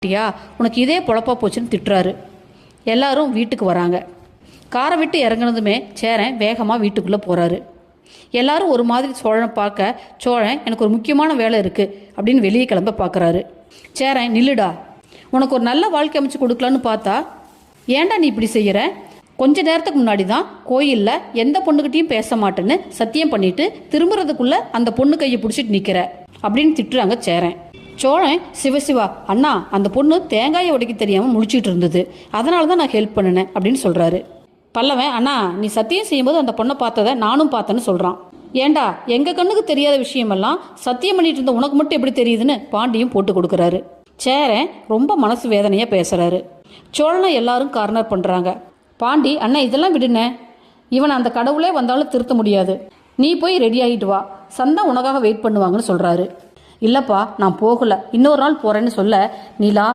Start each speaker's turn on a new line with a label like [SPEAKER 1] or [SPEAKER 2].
[SPEAKER 1] டியா உனக்கு இதே பொழப்பா போச்சுன்னு திட்டுறாரு. எல்லாரும் வீட்டுக்கு வராங்க. காரை விட்டு இறங்குனதுமே சேரன் வேகமாக வீட்டுக்குள்ளே போகிறாரு. எல்லாரும் ஒரு மாதிரி சோழனை பார்க்க சோழன் எனக்கு ஒரு முக்கியமான வேலை இருக்குது அப்படின்னு வெளியே கிளம்ப பார்க்குறாரு. சேரன் நில்லுடா, உனக்கு ஒரு நல்ல வாழ்க்கை அமைச்சு கொடுக்கலான்னு பார்த்தா ஏன்டா நீ இப்படி செய்கிற? கொஞ்ச நேரத்துக்கு முன்னாடி தான் கோயிலில் எந்த பொண்ணுக்கிட்டையும் பேச மாட்டேன்னு சத்தியம் பண்ணிட்டு திரும்புறதுக்குள்ள அந்த பொண்ணு கையை பிடிச்சிட்டு நிற்கிற அப்படின்னு திட்டுறாங்க சேரன். சோழன் சிவசிவா அண்ணா, அந்த பொண்ணு தேங்காயை உடைக்க தெரியாமல் முழிச்சிட்டு இருந்தது, அதனால தான் நான் ஹெல்ப் பண்ணினேன் அப்படின்னு சொல்கிறாரு. பல்லவன் அண்ணா, நீ சத்தியம் செய்யும்போது அந்த பொண்ணை பார்த்ததை நானும் பார்த்தேன்னு சொல்கிறான். ஏண்டா, எங்கள் கண்ணுக்கு தெரியாத விஷயமெல்லாம் சத்தியம் பண்ணிட்டு இருந்த உனக்கு மட்டும் எப்படி தெரியுதுன்னு பாண்டியும் போட்டு கொடுக்குறாரு. சேரன் ரொம்ப மனசு வேதனையாக பேசுகிறாரு. சோழனை எல்லாரும் கார்னர் பண்ணுறாங்க. பாண்டி அண்ணா இதெல்லாம் விடுனே, இவன் அந்த கடவுளே வந்தாலும் திருத்த முடியாது, நீ போய் ரெடி ஆகிட்டு வா, சந்தா உனக்காக வெயிட் பண்ணுவாங்கன்னு சொல்கிறாரு. இல்லைப்பா நான் போகலை, இன்னொரு நாள் போகிறேன்னு சொல்ல நிலா